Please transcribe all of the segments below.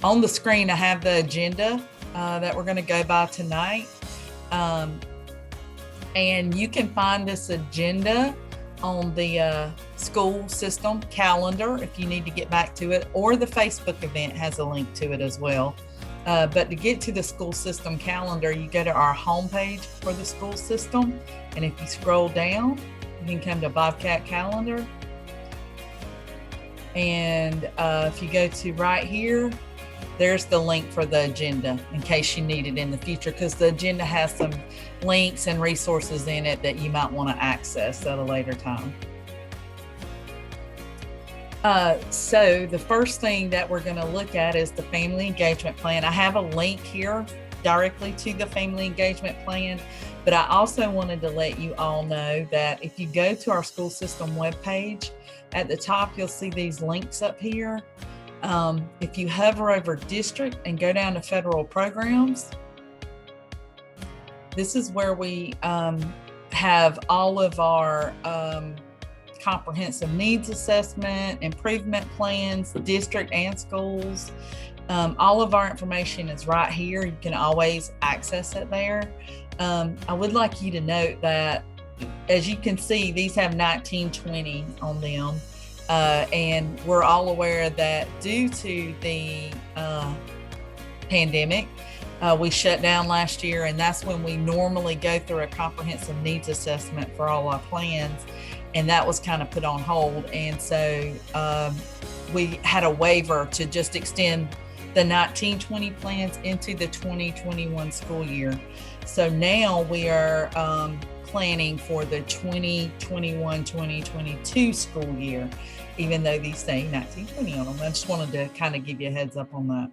On the screen, I have the agenda that we're going to go by tonight. And you can find this agenda on the school system calendar if you need to get back to it, or the Facebook event has a link to it as well. But to get to the school system calendar, you go to our homepage for the school system. And if you scroll down, you can come to Bobcat Calendar. And if you go to right here, there's the link for the agenda in case you need it in the future, because the agenda has some links and resources in it that you might want to access at a later time. So the first thing that we're going to look at is the family engagement plan. I have a link here directly to the family engagement plan, but I also wanted to let you all know that if you go to our school system webpage, at the top, you'll see these links up here. If you hover over district and go down to federal programs, this is where we have all of our comprehensive needs assessment, improvement plans, district and schools. All of our information is right here. You can always access it there. I would like you to note that, as you can see, these have 1920 on them. And we're all aware that due to the pandemic, we shut down last year, and that's when we normally go through a comprehensive needs assessment for all our plans, and that was kind of put on hold. And so we had a waiver to just extend the 1920 plans into the 2021 school year. So now we are planning for the 2021-2022 school year, even though these say 1920 on them. I just wanted to kind of give you a heads up on that.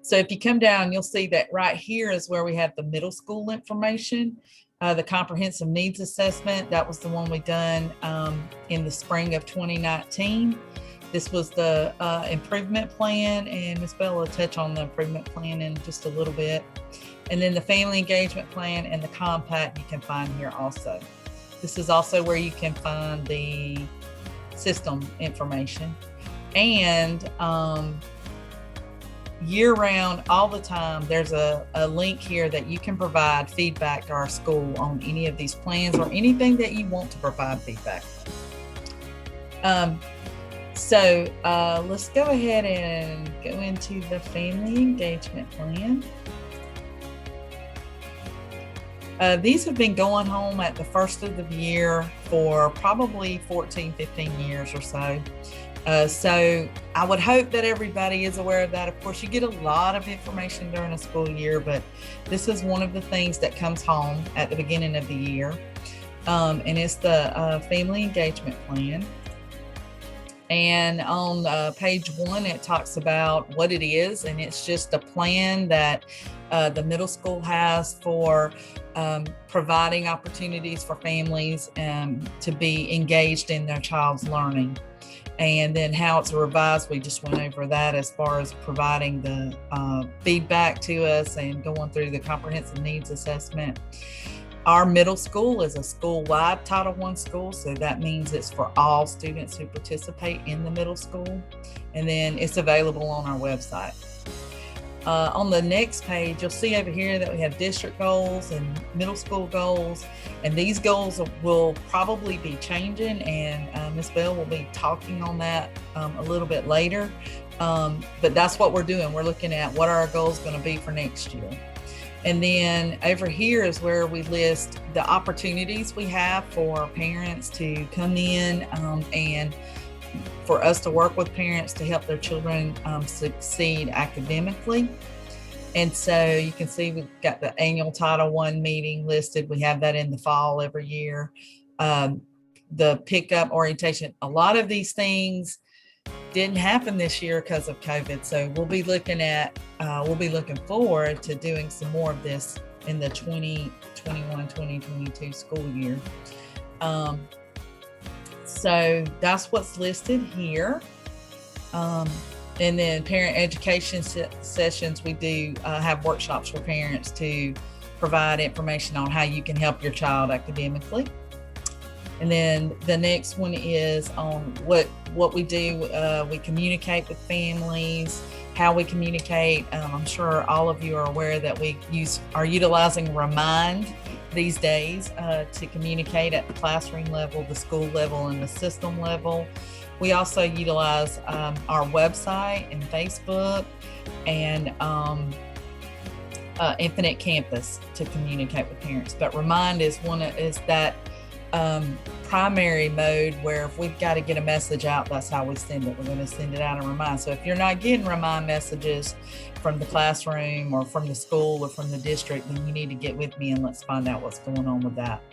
So if you come down, you'll see that right here is where we have the middle school information, the comprehensive needs assessment. That was the one we done in the spring of 2019. This was the improvement plan, and Ms. Bell will touch on the improvement plan in just a little bit. And then the family engagement plan and the compact you can find here also. This is also where you can find the system information. And year round, all the time, there's a link here that you can provide feedback to our school on any of these plans or anything that you want to provide feedback. So let's go ahead and go into the family engagement plan. These have been going home at the first of the year for probably 14, 15 years or so. So I would hope that everybody is aware of that. Of course, you get a lot of information during a school year, but this is one of the things that comes home at the beginning of the year. And it's the family engagement plan. And on page 1, it talks about what it is, and it's just a plan that the middle school has for providing opportunities for families to be engaged in their child's learning. And then how it's revised, we just went over that as far as providing the feedback to us and going through the comprehensive needs assessment. Our middle school is a school-wide Title I school, so that means it's for all students who participate in the middle school. And then it's available on our website. On the next page, you'll see over here that we have district goals and middle school goals. And these goals will probably be changing, and Ms. Bell will be talking on that a little bit later. But that's what we're doing. We're looking at what are our goals going to be for next year. And then over here is where we list the opportunities we have for parents to come in and for us to work with parents to help their children succeed academically. And so you can see we've got the annual Title I meeting listed. We have that in the fall every year. The pickup orientation, a lot of these things didn't happen this year because of COVID. So we'll be looking forward to doing some more of this in the 2021-2022 school year. So that's what's listed here. And then parent education sessions, we do have workshops for parents to provide information on how you can help your child academically. And then the next one is on what we do. We communicate with families, how we communicate. I'm sure all of you are aware that we are utilizing Remind these days to communicate at the classroom level, the school level, and the system level. We also utilize our website and Facebook and Infinite Campus to communicate with parents. But Remind is that primary mode where if we've got to get a message out, that's how we send it. We're going to send it out and Remind. So if you're not getting Remind messages from the classroom or from the school or from the district, then you need to get with me and let's find out what's going on with that.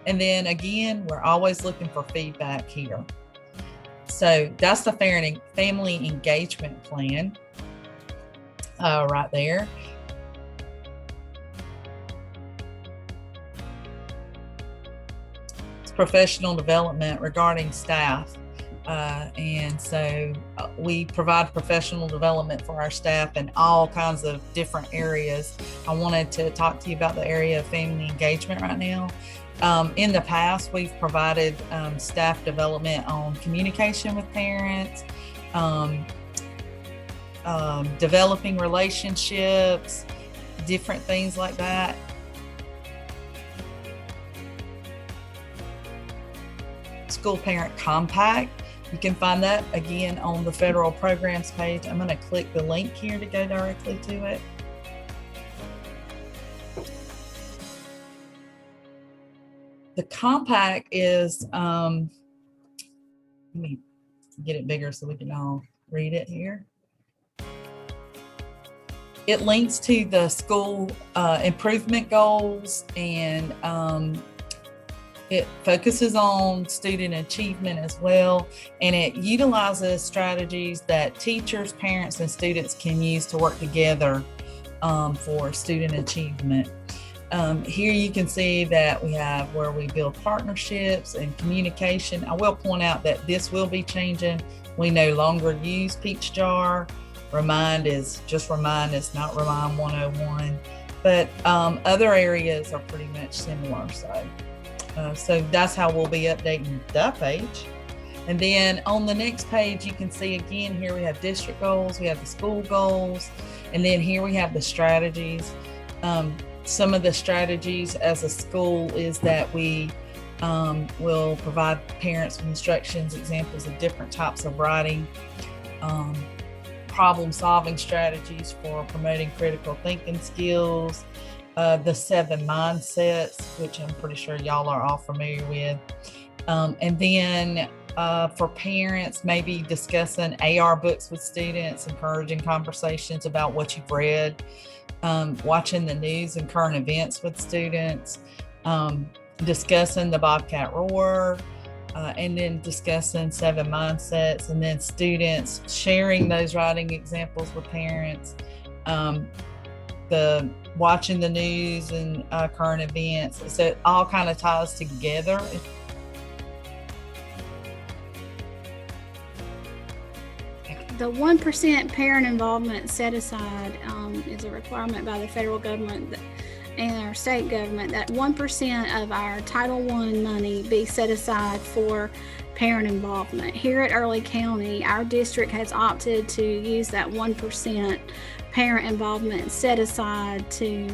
And then again, we're always looking for feedback here. So that's the family engagement plan right there. It's professional development regarding staff. And so we provide professional development for our staff in all kinds of different areas. I wanted to talk to you about the area of family engagement right now. In the past, we've provided staff development on communication with parents, developing relationships, different things like that. School Parent Compact. You can find that again on the federal programs page. I'm going to click the link here to go directly to it. The compact is, let me get it bigger so we can all read it here. It links to the school improvement goals, and it focuses on student achievement as well. And it utilizes strategies that teachers, parents, and students can use to work together for student achievement. Here you can see that we have where we build partnerships and communication. I will point out that this will be changing. We no longer use Peach Jar. Remind is just Remind, it's not Remind 101. But other areas are pretty much similar. So that's how we'll be updating that page. And then on the next page, you can see again, here we have district goals, we have the school goals, and then here we have the strategies. Some of the strategies as a school is that we will provide parents with instructions, examples of different types of writing, problem-solving strategies for promoting critical thinking skills, the 7 mindsets, which I'm pretty sure y'all are all familiar with. And then for parents, maybe discussing AR books with students, encouraging conversations about what you've read, watching the news and current events with students, discussing the Bobcat Roar, and then discussing 7 mindsets, and then students sharing those writing examples with parents, the watching the news and current events. So it all kind of ties together. The 1% parent involvement set aside is a requirement by the federal government and our state government that 1% of our Title I money be set aside for parent involvement. Here at Early County, our district has opted to use that 1% parent involvement set aside to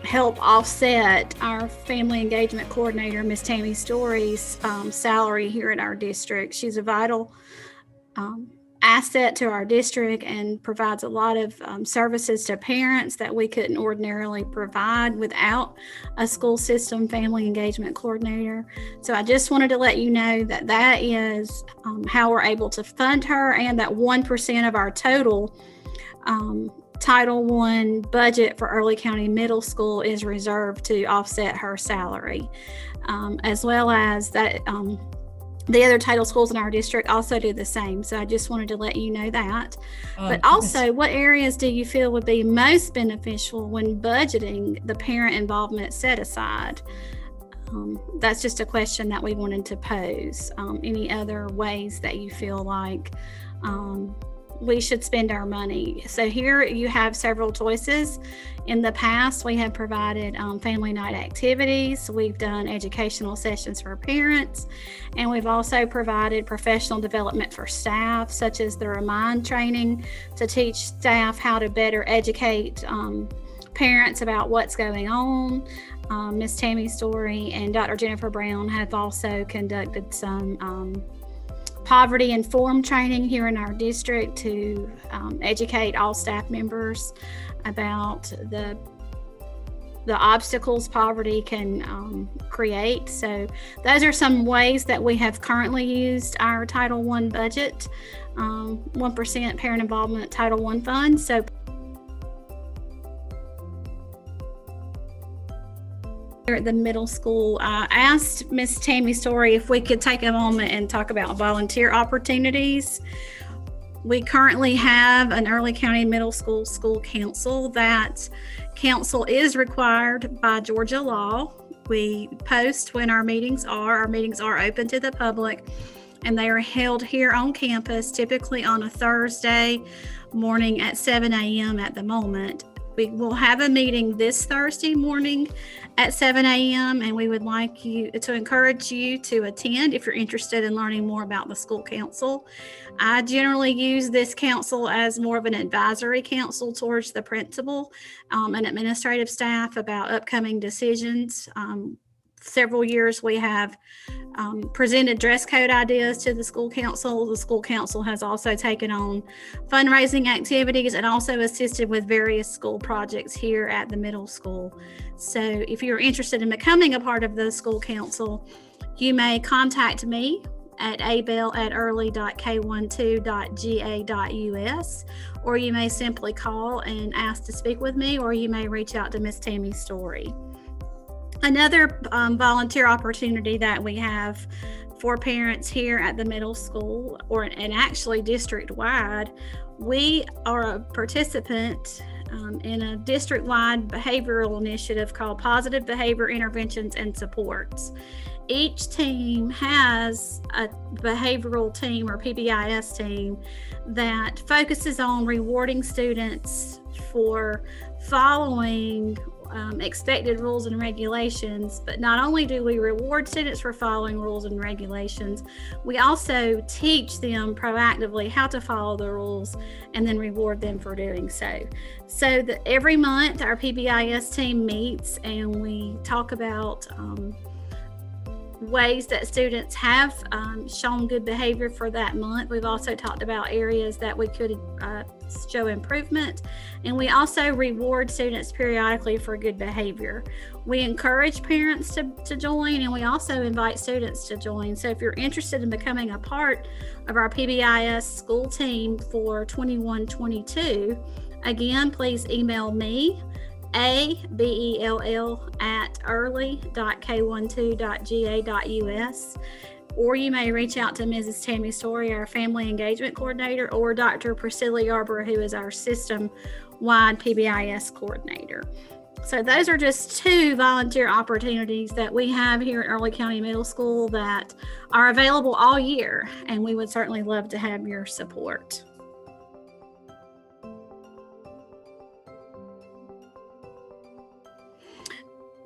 help offset our family engagement coordinator, Ms. Tammy Story's salary here at our district. She's a vital asset to our district and provides a lot of services to parents that we couldn't ordinarily provide without a school system family engagement coordinator. So I just wanted to let you know that that is how we're able to fund her, and that 1% of our total Title I budget for Early County Middle School is reserved to offset her salary, as well as that the other title schools in our district also do the same. So I just wanted to let you know that. But also, what areas do you feel would be most beneficial when budgeting the parent involvement set aside? That's just a question that we wanted to pose. Any other ways that you feel like we should spend our money. So here you have several choices. In the past, we have provided family night activities. We've done educational sessions for parents, and we've also provided professional development for staff, such as the Remind training to teach staff how to better educate parents about what's going on. Ms. Tammy Story and Dr. Jennifer Brown have also conducted some poverty informed training here in our district to educate all staff members about the obstacles poverty can create. So those are some ways that we have currently used our Title I budget, 1% parent involvement Title I fund. So at the middle school, I asked Miss Tammy Story if we could take a moment and talk about volunteer opportunities. We currently have an Early County Middle School School Council. That council is required by Georgia law. We post when our meetings are. Our meetings are open to the public, and they are held here on campus, typically on a Thursday morning at 7 a.m. at the moment. We will have a meeting this Thursday morning at 7 a.m. and we would like you to encourage you to attend if you're interested in learning more about the school council. I generally use this council as more of an advisory council towards the principal and administrative staff about upcoming decisions. Several years we have presented dress code ideas to the school council. The school council has also taken on fundraising activities and also assisted with various school projects here at the middle school. So if you're interested in becoming a part of the school council, you may contact me at abel@early.k12.ga.us, or you may simply call and ask to speak with me, or you may reach out to Miss Tammy Story. Another volunteer opportunity that we have for parents here at the middle school, and actually district-wide, we are a participant in a district-wide behavioral initiative called Positive Behavior Interventions and Supports. Each team has a behavioral team or PBIS team that focuses on rewarding students for following expected rules and regulations. But not only do we reward students for following rules and regulations, we also teach them proactively how to follow the rules and then reward them for doing so. So that every month our PBIS team meets and we talk about ways that students have shown good behavior for that month. We've also talked about areas that we could show improvement, and we also reward students periodically for good behavior. We encourage parents to join, and we also invite students to join. So if you're interested in becoming a part of our PBIS school team for 21-22, again, please email me abell@early.k12.ga.us, or you may reach out to Mrs. Tammy Story, our Family Engagement Coordinator, or Dr. Priscilla Yarborough, who is our system-wide PBIS coordinator. So those are just two volunteer opportunities that we have here at Early County Middle School that are available all year, and we would certainly love to have your support.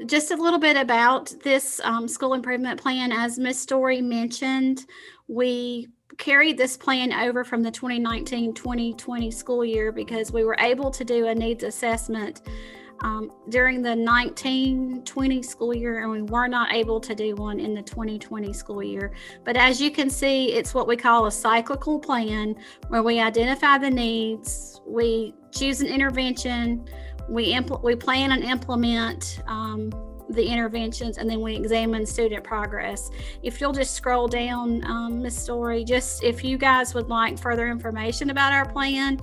Just a little bit about this school improvement plan. As Ms. Story mentioned, we carried this plan over from the 2019-2020 school year because we were able to do a needs assessment during the 19-20 school year, and we were not able to do one in the 2020 school year. But as you can see, it's what we call a cyclical plan, where we identify the needs, we choose an intervention, we plan and implement the interventions, and then we examine student progress. If you'll just scroll down, Ms. Story, just if you guys would like further information about our plan,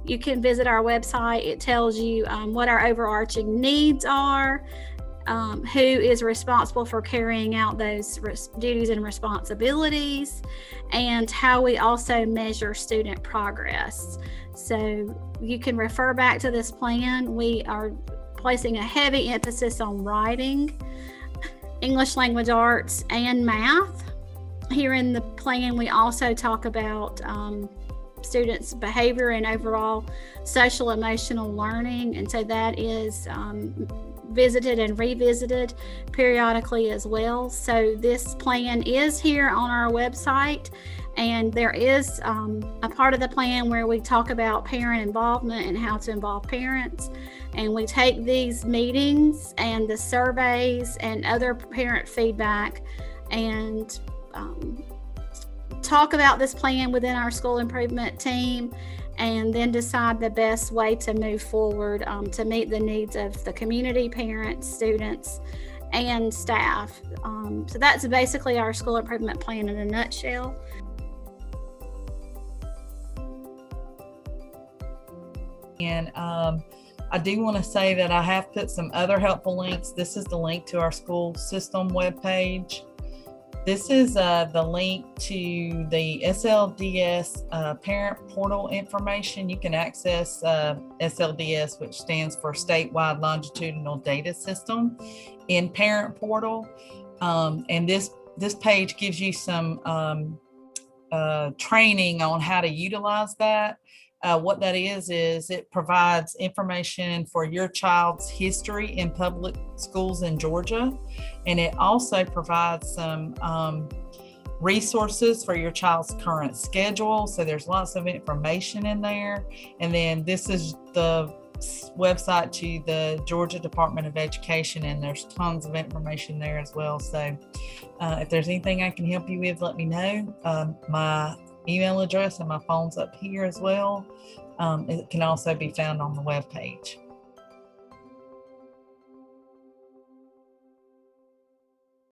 you can visit our website. It tells you what our overarching needs are, who is responsible for carrying out those duties and responsibilities, and how we also measure student progress. So you can refer back to this plan. We are placing a heavy emphasis on writing, English language arts, and math. Here in the plan, we also talk about students' behavior and overall social emotional learning. And so that is visited and revisited periodically as well. So this plan is here on our website, and there is a part of the plan where we talk about parent involvement and how to involve parents. And we take these meetings and the surveys and other parent feedback and talk about this plan within our school improvement team, and then decide the best way to move forward to meet the needs of the community, parents, students, and staff. So that's basically our school improvement plan in a nutshell. And I do want to say that I have put some other helpful links. This is the link to our school system webpage. This is the link to the SLDS parent portal information. You can access SLDS, which stands for Statewide Longitudinal Data System, in parent portal. And this page gives you some training on how to utilize that. What that is it provides information for your child's history in public schools in Georgia. And it also provides some resources for your child's current schedule. So there's lots of information in there. And then this is the website to the Georgia Department of Education, and there's tons of information there as well. So if there's anything I can help you with, let me know. My email address and my phone's up here as well. It can also be found on the webpage.